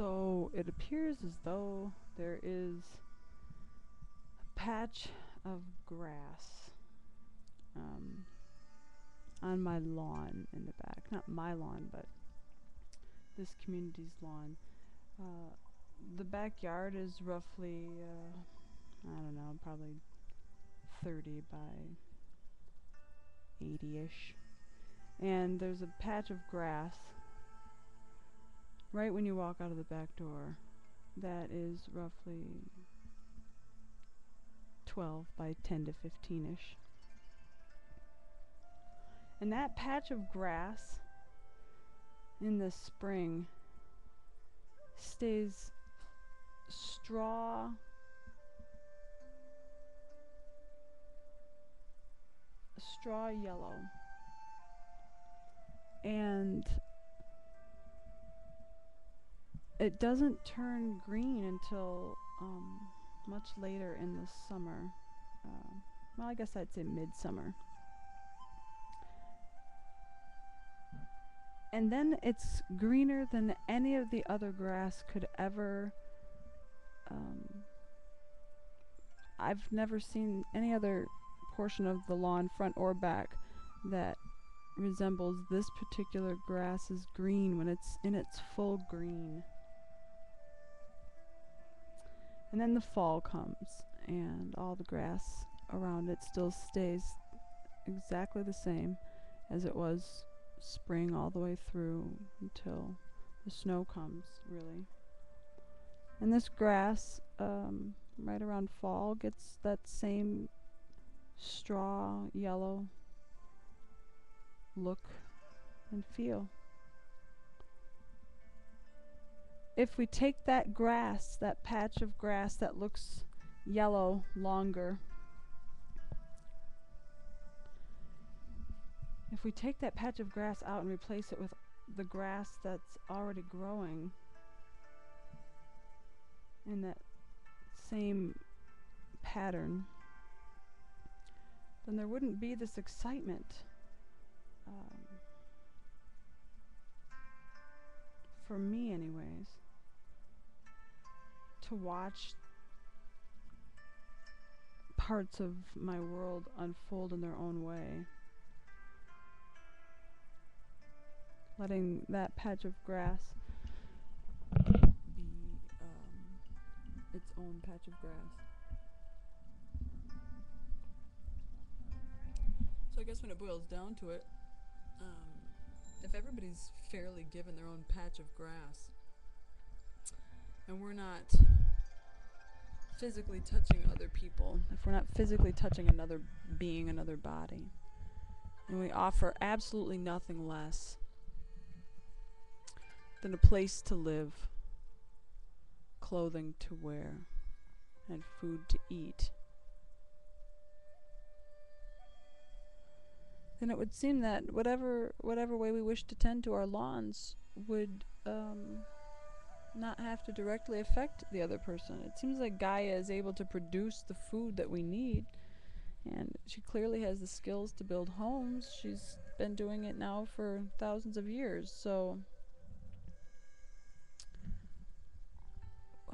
So it appears as though there is a patch of grass on my lawn in the back. Not my lawn, but this community's lawn. The backyard is roughly, I don't know, probably 30 by 80-ish. And there's a patch of grass right when you walk out of the back door that is roughly 12 by 10 to 15-ish. And that patch of grass in the spring stays straw yellow, and it doesn't turn green until much later in the summer. Well, I guess I'd say midsummer. And then it's greener than any of the other grass could ever. I've never seen any other portion of the lawn, front or back, that resembles this particular grass's green when it's in its full green. And then the fall comes, and all the grass around it still stays exactly the same as it was spring all the way through until the snow comes, really. And this grass, right around fall, gets that same straw yellow look and feel. If we take that grass, that patch of grass that looks yellow longer, if we take that patch of grass out and replace it with the grass that's already growing in that same pattern, then there wouldn't be this excitement for me anyways, to watch parts of my world unfold in their own way. Letting that patch of grass be its own patch of grass. So I guess when it boils down to it, if everybody's fairly given their own patch of grass, and we're not physically touching other people, if we're not physically touching another being, another body, and we offer absolutely nothing less than a place to live, clothing to wear, and food to eat, then it would seem that whatever way we wish to tend to our lawns would not have to directly affect the other person. It seems like Gaia is able to produce the food that we need, and she clearly has the skills to build homes. She's been doing it now for thousands of years, so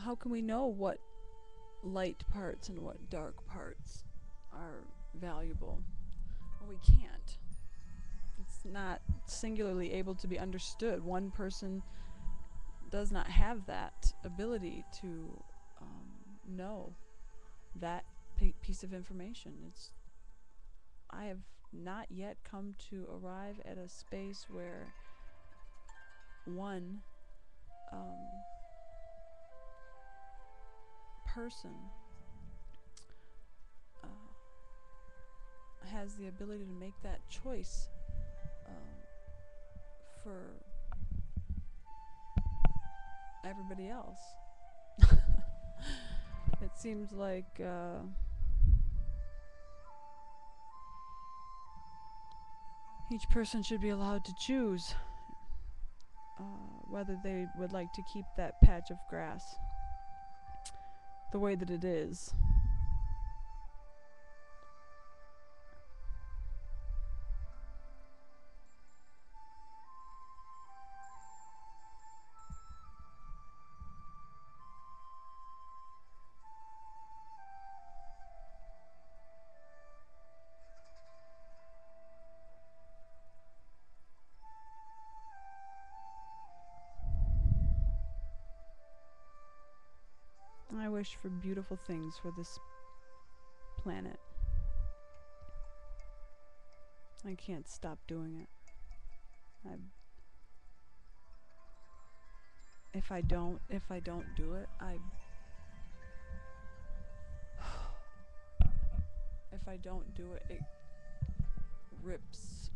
how can we know what light parts and what dark parts are valuable? Well, we can't. It's not singularly able to be understood. One person does not have that ability to know that piece of information. I have not yet come to arrive at a space where one person has the ability to make that choice for everybody else. It seems like each person should be allowed to choose whether they would like to keep that patch of grass the way that it is. wish for beautiful things for this planet. I can't stop doing it. If I don't do it, if I don't do it, it rips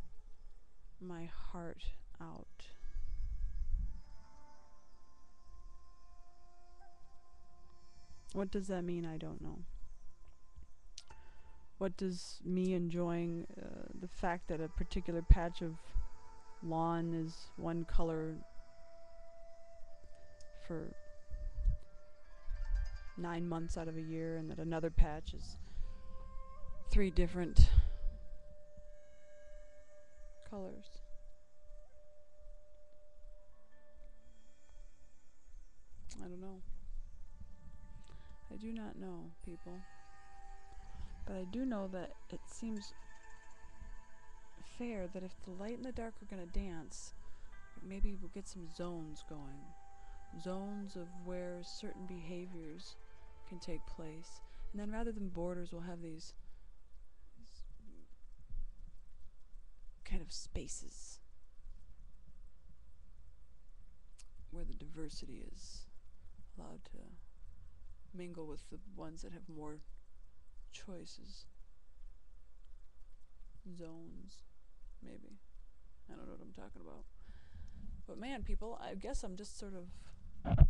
my heart out. What does that mean? I don't know. What does me enjoying the fact that a particular patch of lawn is one color for 9 months out of a year, and that another patch is 3 different colors? I don't know. I do not know, people. But I do know that it seems fair that if the light and the dark are going to dance, maybe we'll get some zones going. Zones of where certain behaviors can take place. And then rather than borders, we'll have these kind of spaces where the diversity is allowed to mingle with the ones that have more choices. Zones, maybe. I don't know what I'm talking about. But man, people, I guess I'm just sort of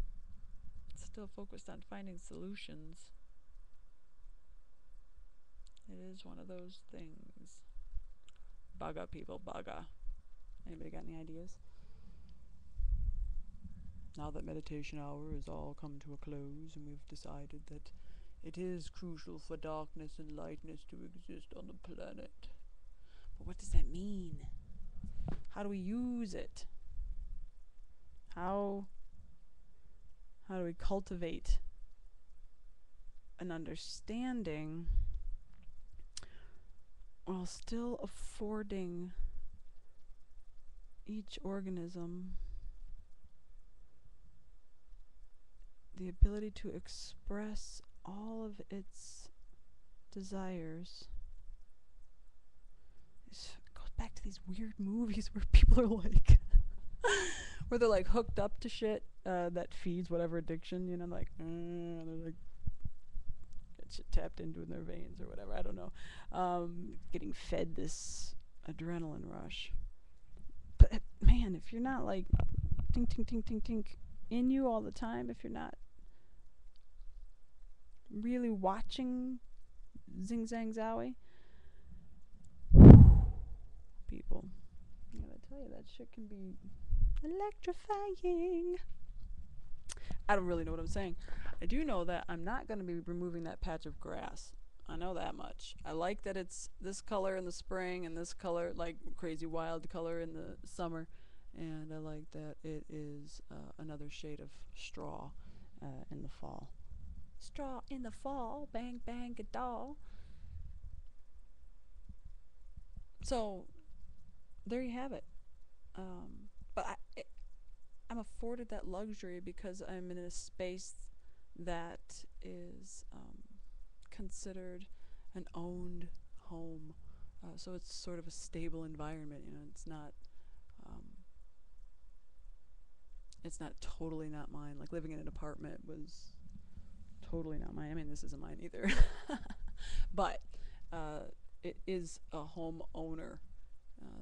still focused on finding solutions. It is one of those things. Bugga, people, bugga. Anybody got any ideas? Now that meditation hour has all come to a close and we've decided that it is crucial for darkness and lightness to exist on the planet. But what does that mean? How do we use it? How do we cultivate an understanding while still affording each organism the ability to express all of its desires? It goes back to these weird movies where people are like where they're like hooked up to shit that feeds whatever addiction, you know, like they're like get shit tapped into in their veins or whatever, I don't know, getting fed this adrenaline rush. But man, if you're not like tink tink tink tink tink in you all the time, if you're not really watching Zing Zang Zowie, people, I gotta tell you, that shit can be electrifying. I don't really know what I'm saying. I do know that I'm not going to be removing that patch of grass. I know that much. I like that it's this color in the spring and this color, like crazy wild color in the summer, and I like that it is another shade of straw in the fall. Straw in the fall, bang bang a doll. So there you have it. But I'm afforded that luxury because I'm in a space that is considered an owned home. So it's sort of a stable environment. You know, it's not totally not mine. Like living in an apartment was totally not mine. I mean, this isn't mine either. But it is a home owner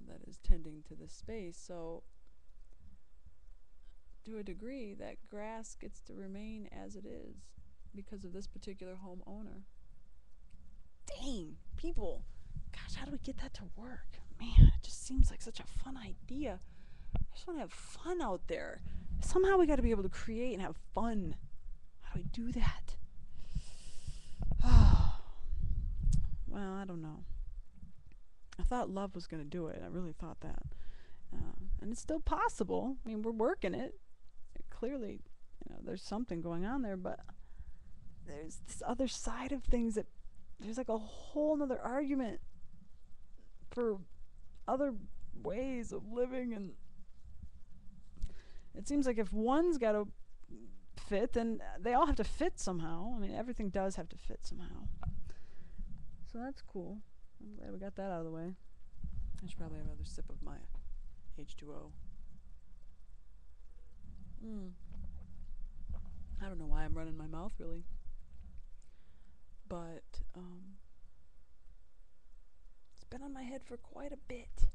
that is tending to this space. So to a degree, that grass gets to remain as it is because of this particular home owner. Dang, people. Gosh, how do we get that to work? Man, it just seems like such a fun idea. I just want to have fun out there. Somehow we got to be able to create and have fun. How do we do that? Well, I don't know. I thought love was going to do it. I really thought that. And it's still possible. I mean, we're working it. Clearly, you know, there's something going on there, but there's this other side of things that there's like a whole nother argument for other ways of living, and it seems like if one's got to fit, then they all have to fit somehow. I mean, everything does have to fit somehow. So that's cool. I'm glad we got that out of the way. I should probably have another sip of my H2O. I don't know why I'm running my mouth, really. But, it's been on my head for quite a bit.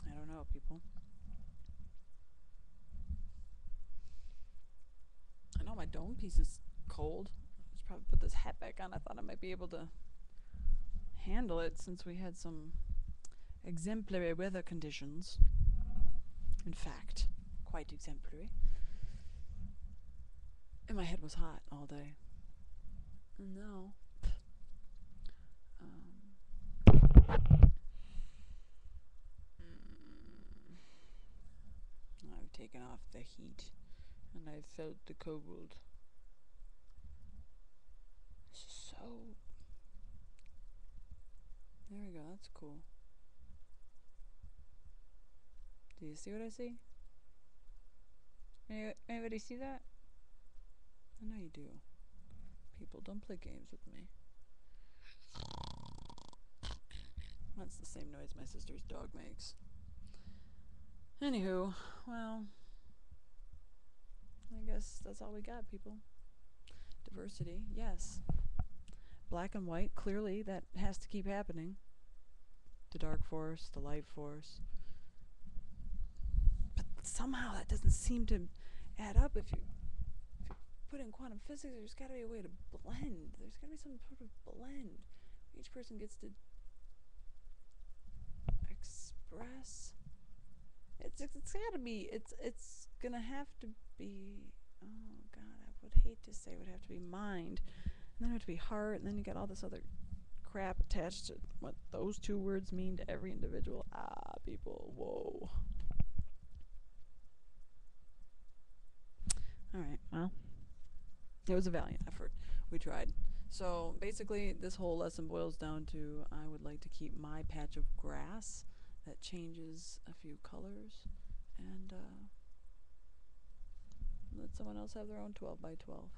I don't know, people. I know my dome piece is cold. I should probably put this hat back on. I thought I might be able to handle it since we had some exemplary weather conditions. In fact, quite exemplary. And my head was hot all day. No. I've taken off the heat and I've felt the cold. So there we go, that's cool. Do you see what I see? Anybody see that? I know you do. People, don't play games with me. That's the same noise my sister's dog makes. Anywho, well, I guess that's all we got, people. Diversity, yes. Black and white, clearly that has to keep happening. The dark force, the light force. But somehow that doesn't seem to add up. If you put in quantum physics, there's got to be a way to blend. There's got to be some sort of blend. Each person gets to express. It's gotta be. It's gonna have to be. Oh God, I would hate to say it would have to be mind, and then it would have to be heart, and then you got all this other crap attached to what those two words mean to every individual. People, whoa. All right, well, it was a valiant effort. We tried. So basically, this whole lesson boils down to I would like to keep my patch of grass that changes a few colors, and let someone else have their own 12 by 12.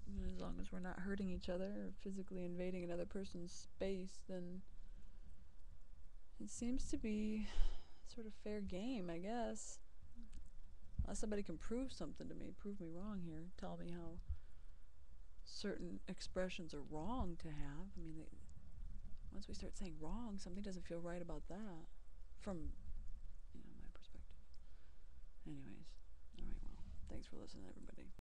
And as long as we're not hurting each other or physically invading another person's space, then it seems to be sort of fair game, I guess. Unless somebody can prove something to me, prove me wrong here, tell me how certain expressions are wrong to have. I mean, once we start saying wrong, something doesn't feel right about that from, my perspective. Anyways, all right, well, thanks for listening, everybody.